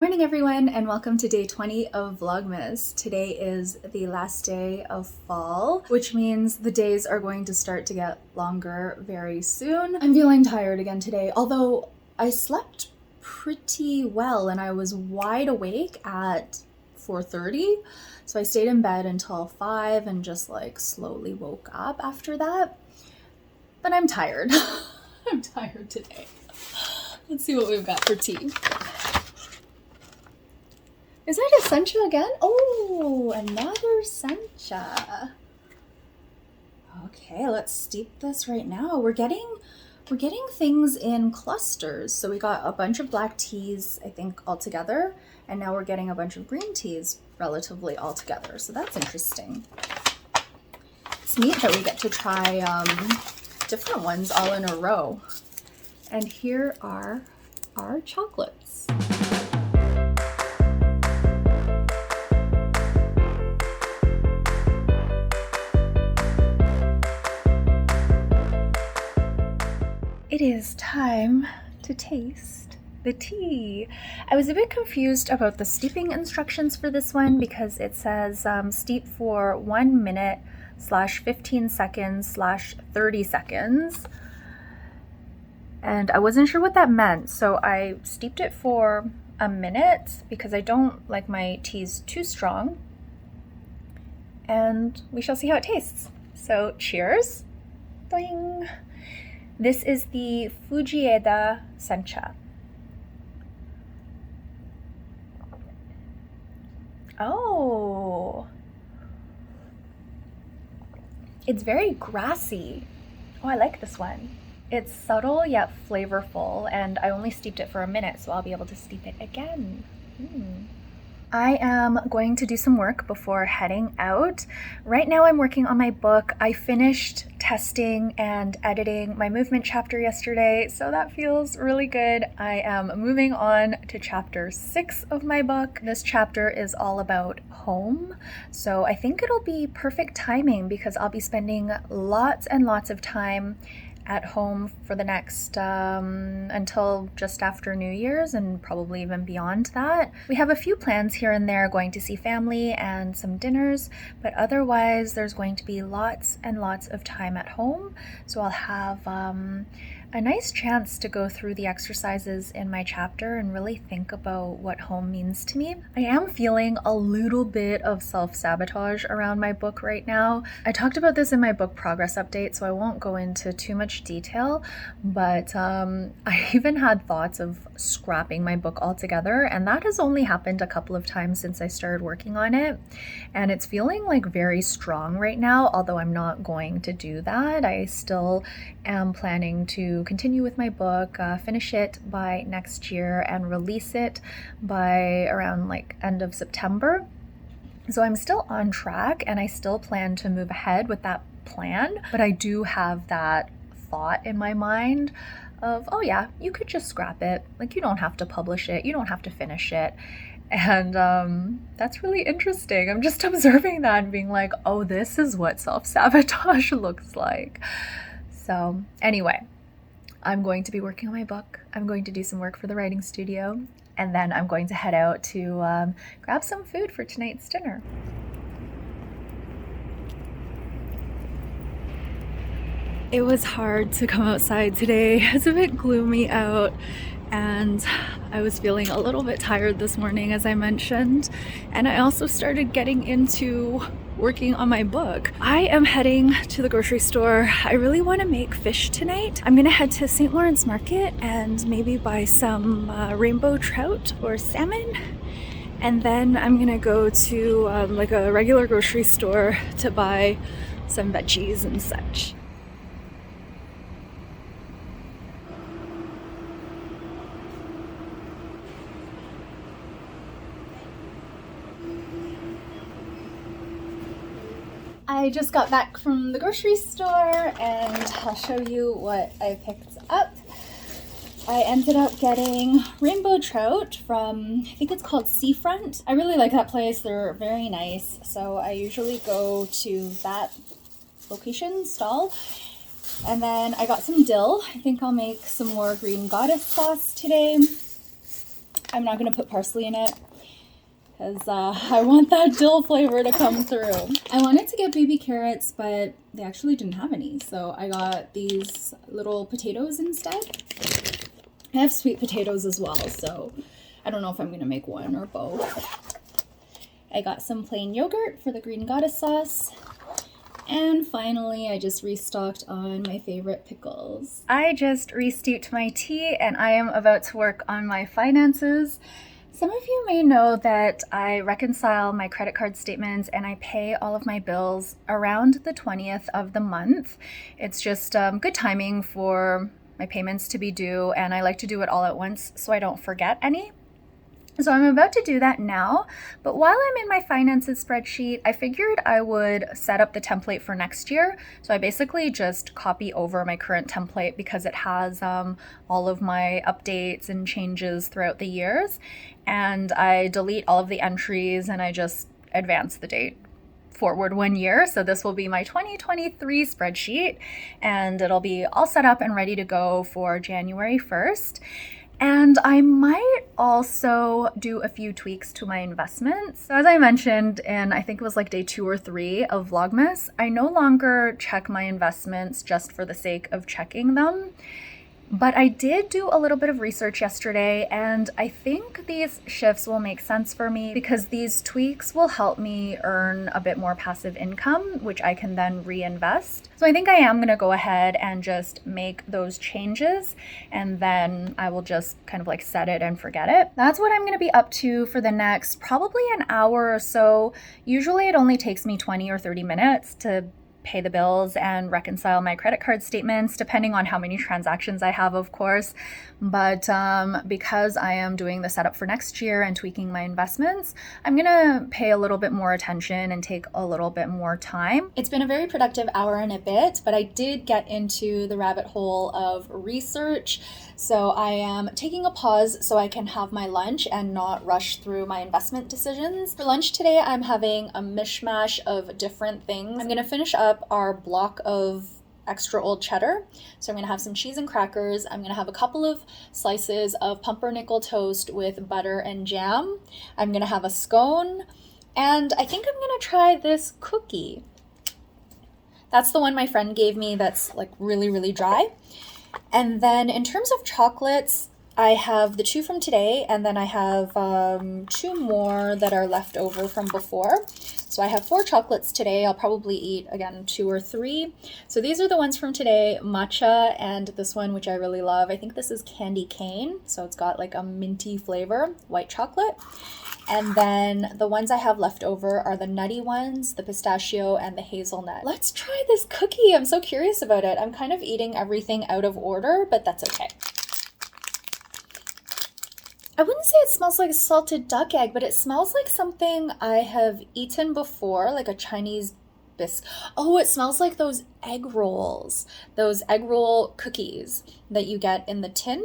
Morning everyone, and welcome to day 20 of Vlogmas. Today is the last day of fall, which means the days are going to start to get longer very soon. I'm feeling tired again today, although I slept pretty well and I was wide awake at 4:30. So I stayed in bed until 5 and just like slowly woke up after that. But I'm tired. I'm tired today. Let's see what we've got for tea. Is that a Sencha again? Oh, another Sencha. Okay, let's steep this right now. We're getting things in clusters. So we got a bunch of black teas, I think, all together, and now we're getting a bunch of green teas relatively all together. So that's interesting. It's neat that we get to try different ones all in a row. And here are our chocolates. It is time to taste the tea. I was a bit confused about the steeping instructions for this one because it says steep for 1 minute /15 seconds /30 seconds. And I wasn't sure what that meant, so I steeped it for a minute because I don't like my teas too strong. And we shall see how it tastes. So cheers. Doing. This is the Fujieda Sencha. Oh, it's very grassy. Oh, I like this one. It's subtle yet flavorful, and I only steeped it for a minute, so I'll be able to steep it again. I am going to do some work before heading out. Right now I'm working on my book. I finished testing and editing my movement chapter yesterday, so that feels really good. I am moving on to chapter 6 of my book. This chapter is all about home, so I think it'll be perfect timing because I'll be spending lots and lots of time at home for the next until just after New Year's and probably even beyond that. We have a few plans here and there, going to see family and some dinners, but otherwise there's going to be lots and lots of time at home. So I'll have a nice chance to go through the exercises in my chapter and really think about what home means to me. I am feeling a little bit of self-sabotage around my book right now. I talked about this in my book progress update, so I won't go into too much detail, but I even had thoughts of scrapping my book altogether, and that has only happened a couple of times since I started working on it, and it's feeling like very strong right now, although I'm not going to do that. I still am planning to continue with my book, finish it by next year, and release it by around like end of September. So I'm still on track and I still plan to move ahead with that plan, but I do have that thought in my mind of, oh yeah, you could just scrap it. Like, you don't have to publish it, you don't have to finish it. And that's really interesting. I'm just observing that and being like, oh, this is what self-sabotage looks like. So anyway, I'm going to be working on my book. I'm going to do some work for the writing studio, and then I'm going to head out to grab some food for tonight's dinner. It was hard to come outside today. It's a bit gloomy out, and I was feeling a little bit tired this morning, as I mentioned, and I also started getting into working on my book. I am heading to the grocery store. I really want to make fish tonight. I'm gonna head to St. Lawrence Market and maybe buy some rainbow trout or salmon, and then I'm gonna go to like a regular grocery store to buy some veggies and such. I just got back from the grocery store and I'll show you what I picked up. I ended up getting rainbow trout from, I think it's called Seafront. I really like that place. They're very nice. So I usually go to that location stall. And then I got some dill. I think I'll make some more green goddess sauce today. I'm not going to put parsley in it because I want that dill flavor to come through. I wanted to get baby carrots, but they actually didn't have any. So I got these little potatoes instead. I have sweet potatoes as well, so I don't know if I'm going to make one or both. I got some plain yogurt for the green goddess sauce. And finally, I just restocked on my favorite pickles. I just re-steeped my tea and I am about to work on my finances. Some of you may know that I reconcile my credit card statements and I pay all of my bills around the 20th of the month. It's just good timing for my payments to be due, and I like to do it all at once so I don't forget any. So I'm about to do that now, but while I'm in my finances spreadsheet, I figured I would set up the template for next year. So I basically just copy over my current template because it has all of my updates and changes throughout the years. And I delete all of the entries and I just advance the date forward 1 year. So this will be my 2023 spreadsheet and it'll be all set up and ready to go for January 1st. And I might also do a few tweaks to my investments. So as I mentioned, and I think it was like day 2 or 3 of Vlogmas, I no longer check my investments just for the sake of checking them. But I did do a little bit of research yesterday, and I think these shifts will make sense for me because these tweaks will help me earn a bit more passive income, which I can then reinvest. So I think I am going to go ahead and just make those changes, and then I will just kind of like set it and forget it. That's what I'm going to be up to for the next probably an hour or so. Usually it only takes me 20 or 30 minutes to pay the bills and reconcile my credit card statements, depending on how many transactions I have, of course. But because I am doing the setup for next year and tweaking my investments, I'm gonna pay a little bit more attention and take a little bit more time. It's been a very productive hour and a bit, but I did get into the rabbit hole of research. So I am taking a pause so I can have my lunch and not rush through my investment decisions. For lunch today, I'm having a mishmash of different things. I'm gonna finish up our block of extra old cheddar. So I'm gonna have some cheese and crackers. I'm gonna have a couple of slices of pumpernickel toast with butter and jam. I'm gonna have a scone, and I think I'm gonna try this cookie. That's the one my friend gave me that's like really, really dry. And then in terms of chocolates, I have the 2 from today, and then I have 2 more that are left over from before. So I have 4 chocolates today. I'll probably eat, again, 2 or 3. So these are the ones from today, matcha, and this one, which I really love. I think this is candy cane. So it's got like a minty flavor, white chocolate. And then the ones I have left over are the nutty ones, the pistachio, and the hazelnut. Let's try this cookie. I'm so curious about it. I'm kind of eating everything out of order, but that's okay. I wouldn't say it smells like a salted duck egg, but it smells like something I have eaten before, like a Chinese biscuit. Oh, it smells like those egg rolls, those egg roll cookies that you get in the tin.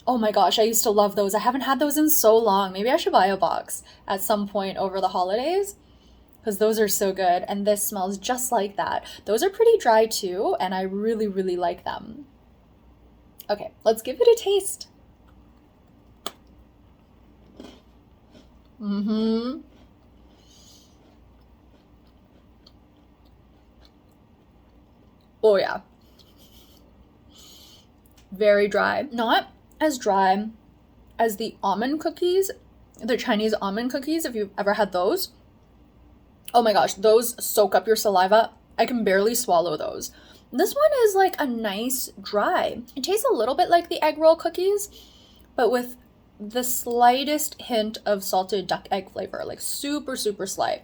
Oh my gosh, I used to love those. I haven't had those in so long. Maybe I should buy a box at some point over the holidays because those are so good. And this smells just like that. Those are pretty dry too, and I really, really like them. Okay, let's give it a taste. Oh yeah. Very dry. Not as dry as the almond cookies, the Chinese almond cookies, if you've ever had those. Oh my gosh, those soak up your saliva. I can barely swallow those. This one is like a nice dry. It tastes a little bit like the egg roll cookies, but with the slightest hint of salted duck egg flavor, like super, super slight.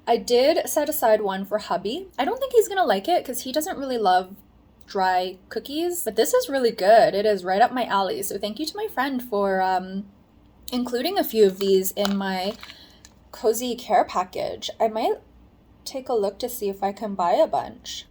I did set aside one for hubby. I don't think he's gonna like it because he doesn't really love dry cookies, but this is really good. It is right up my alley. So thank you to my friend for including a few of these in my cozy care package. I might take a look to see if I can buy a bunch.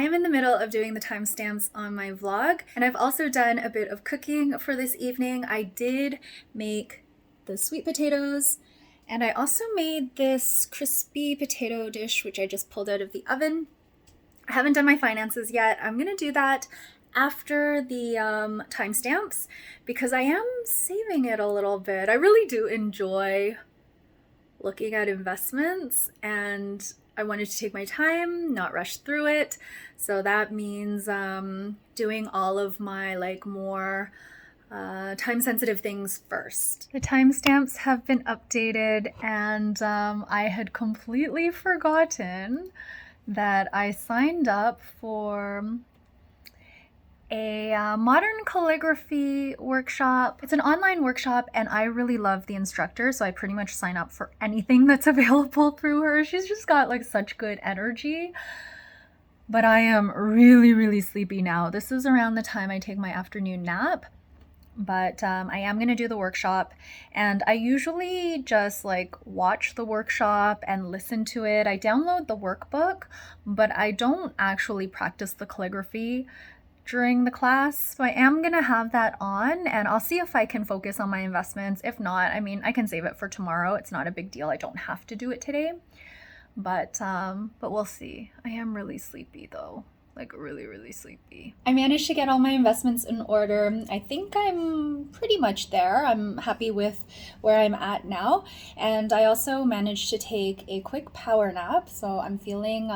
am in the middle of doing the timestamps on my vlog, and I've also done a bit of cooking for this evening. I did make the sweet potatoes, and I also made this crispy potato dish, which I just pulled out of the oven. I haven't done my finances yet. I'm gonna do that after the timestamps because I am saving it a little bit. I really do enjoy looking at investments, and I wanted to take my time, not rush through it. So that means doing all of my like more time-sensitive things first. The timestamps have been updated, and I had completely forgotten that I signed up for a modern calligraphy workshop. It's an online workshop, and I really love the instructor, so I pretty much sign up for anything that's available through her. She's just got like such good energy. But I am really, really sleepy now. This is around the time I take my afternoon nap. But I am going to do the workshop, and I usually just like watch the workshop and listen to it. I download the workbook, but I don't actually practice the calligraphy during the class. So I am going to have that on, and I'll see if I can focus on my investments. If not, I mean, I can save it for tomorrow. It's not a big deal. I don't have to do it today, but we'll see. I am really sleepy though. Like really, really sleepy. I managed to get all my investments in order. I think I'm pretty much there. I'm happy with where I'm at now. And I also managed to take a quick power nap. So I'm feeling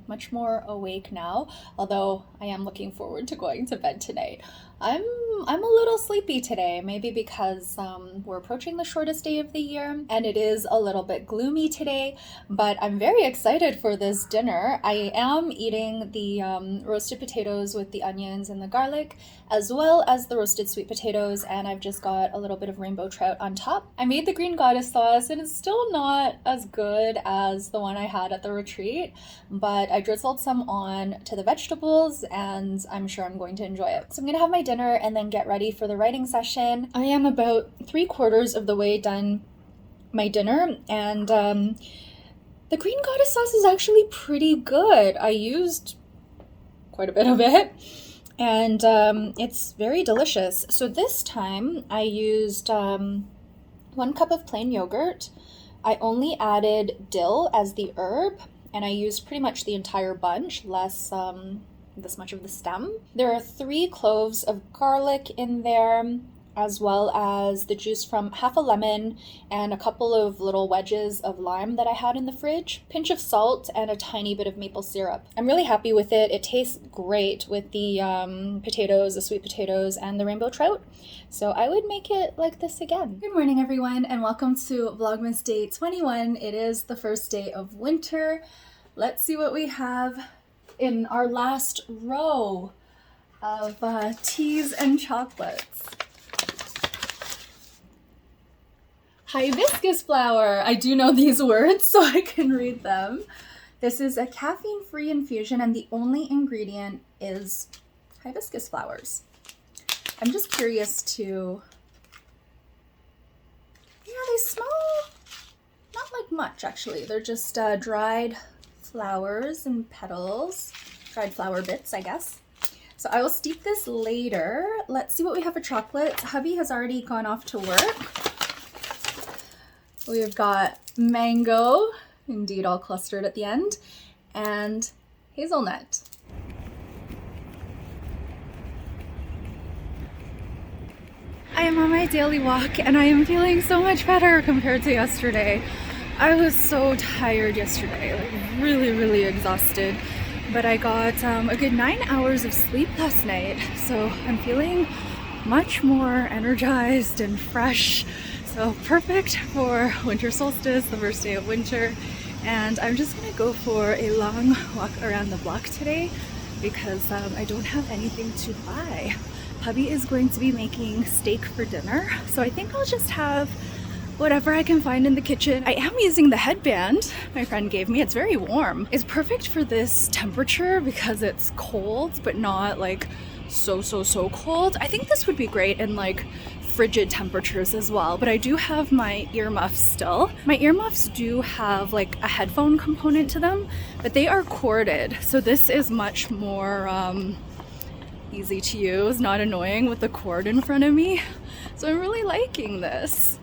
much more awake now, although I am looking forward to going to bed tonight. I'm a little sleepy today, maybe because we're approaching the shortest day of the year and it is a little bit gloomy today, but I'm very excited for this dinner. I am eating the roasted potatoes with the onions and the garlic, as well as the roasted sweet potatoes, and I've just got a little bit of rainbow trout on top. I made the green goddess sauce, and it's still not as good as the one I had at the retreat, but I drizzled some on to the vegetables, and I'm sure I'm going to enjoy it. So I'm gonna have my dinner and then get ready for the writing session. I am about 3/4 of the way done my dinner, and the green goddess sauce is actually pretty good. I used quite a bit of it, and it's very delicious. So this time I used 1 cup of plain yogurt. I only added dill as the herb, and I used pretty much the entire bunch, less this much of the stem. There are 3 cloves of garlic in there, as well as the juice from half a lemon and a couple of little wedges of lime that I had in the fridge, pinch of salt, and a tiny bit of maple syrup. I'm really happy with it. It tastes great with the potatoes, the sweet potatoes, and the rainbow trout. So I would make it like this again. Good morning, everyone, and welcome to Vlogmas Day 21. It is the first day of winter. Let's see what we have in our last row of teas and chocolates. Hibiscus flower. I do know these words, so I can read them. This is a caffeine-free infusion, and the only ingredient is hibiscus flowers. I'm just curious to... Yeah, they smell not like much, actually. They're just dried flowers and petals, dried flower bits, I guess. So I will steep this later. Let's see what we have for chocolate. Hubby has already gone off to work. We've got mango, indeed all clustered at the end, and hazelnut. I am on my daily walk, and I am feeling so much better compared to yesterday. I was so tired yesterday, like really, really exhausted, but I got a good 9 hours of sleep last night, so I'm feeling much more energized and fresh. So perfect for winter solstice, the first day of winter. And I'm just gonna go for a long walk around the block today because I don't have anything to buy. Hubby is going to be making steak for dinner, so I think I'll just have whatever I can find in the kitchen. I am using the headband my friend gave me. It's very warm. It's perfect for this temperature because it's cold, but not like so cold. I think this would be great in like frigid temperatures as well, but I do have my earmuffs still. My earmuffs do have like a headphone component to them, but they are corded, so this is much more easy to use, not annoying with the cord in front of me. So I'm really liking this.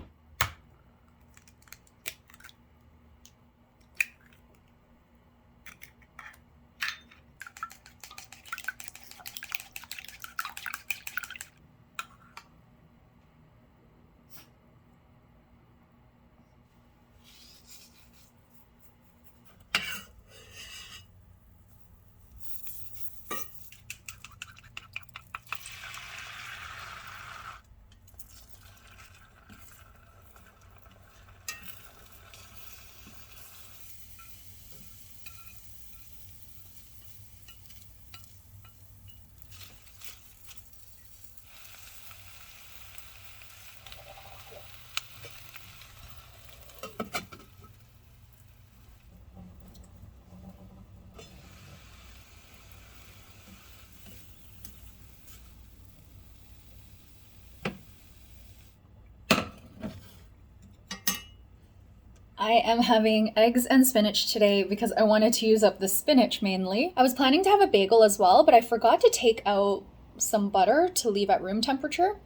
I am having eggs and spinach today because I wanted to use up the spinach mainly. I was planning to have a bagel as well, but I forgot to take out some butter to leave at room temperature.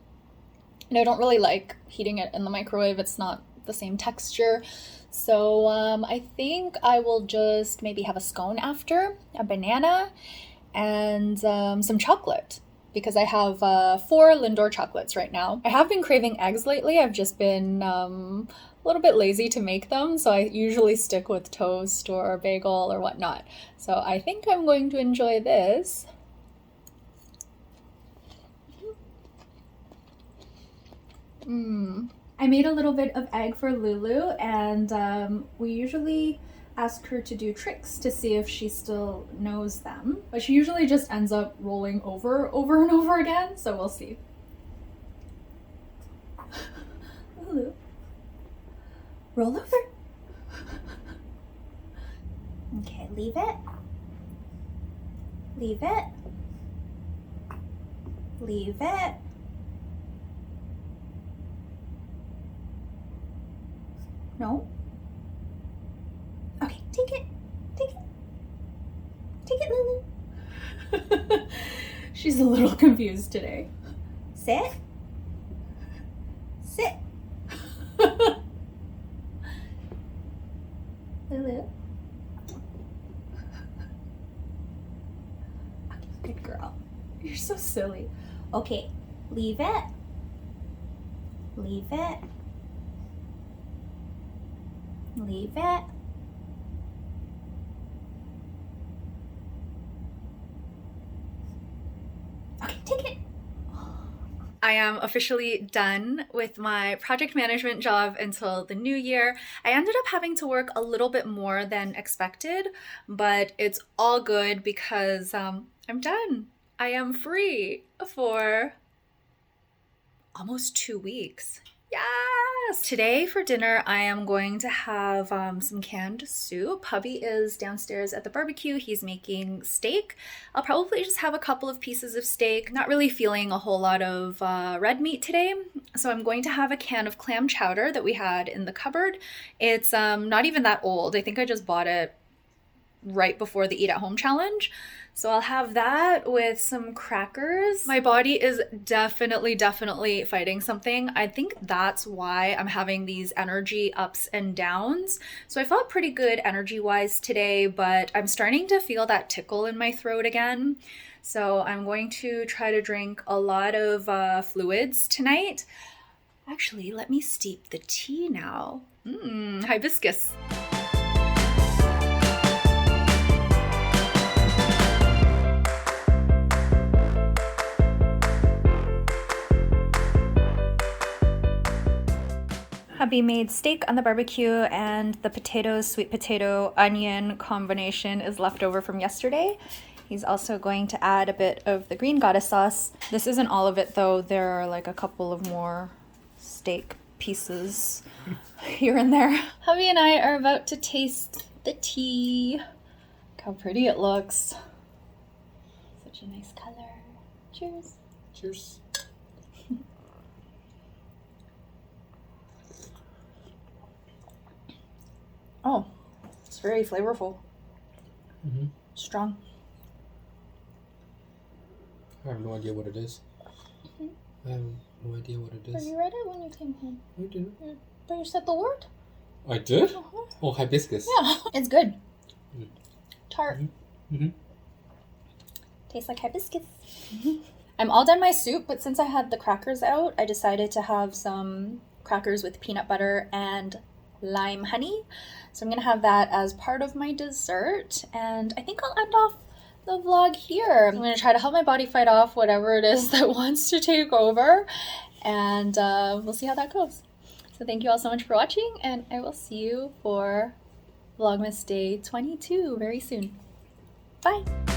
And I don't really like heating it in the microwave. It's not the same texture. So I think I will just maybe have a scone after, a banana, and some chocolate, because I have 4 Lindor chocolates right now. I have been craving eggs lately. I've just been a little bit lazy to make them, so I usually stick with toast or bagel or whatnot. So I think I'm going to enjoy this. I made a little bit of egg for Lulu, and we usually ask her to do tricks to see if she still knows them, but she usually just ends up rolling over and over again, so we'll see. Lulu, roll over. Okay, leave it. Leave it. Leave it. No. Okay, take it. Take it. Take it, Lulu. She's a little confused today. Sit. Sit. Lulu. Okay, good girl. You're so silly. Okay, leave it. Leave it. Leave it. Okay, take it. I am officially done with my project management job until the new year. I ended up having to work a little bit more than expected, but it's all good because I'm done. I am free for almost 2 weeks. Yes! Today for dinner, I am going to have some canned soup. Hubby is downstairs at the barbecue. He's making steak. I'll probably just have a couple of pieces of steak. Not really feeling a whole lot of red meat today. So I'm going to have a can of clam chowder that we had in the cupboard. It's not even that old. I think I just bought it right before the Eat at Home challenge. So I'll have that with some crackers. My body is definitely fighting something. I think that's why I'm having these energy ups and downs. So I felt pretty good energy-wise today, but I'm starting to feel that tickle in my throat again. So I'm going to try to drink a lot of fluids tonight. Actually, let me steep the tea now. Hibiscus. Hubby made steak on the barbecue, and the potatoes, sweet potato, onion combination is left over from yesterday. He's also going to add a bit of the green goddess sauce. This isn't all of it though. There are like a couple of more steak pieces here and there. Hubby and I are about to taste the tea. Look how pretty it looks. Such a nice color. Cheers. Cheers. Oh, it's very flavorful. Strong. I have no idea what it is. I have no idea what it But is. you read it when you came home. I did. But you said the word. I did? Oh, hibiscus. Yeah, it's good. Mm. Tart. Mm-hmm. Tastes like hibiscus. I'm all done my soup, but since I had the crackers out, I decided to have some crackers with peanut butter and lime honey. So I'm gonna have that as part of my dessert, and I think I'll end off the vlog here. I'm gonna try to help my body fight off whatever it is that wants to take over, and we'll see how that goes. So thank you all so much for watching, and I will see you for Vlogmas Day 22 very soon. Bye!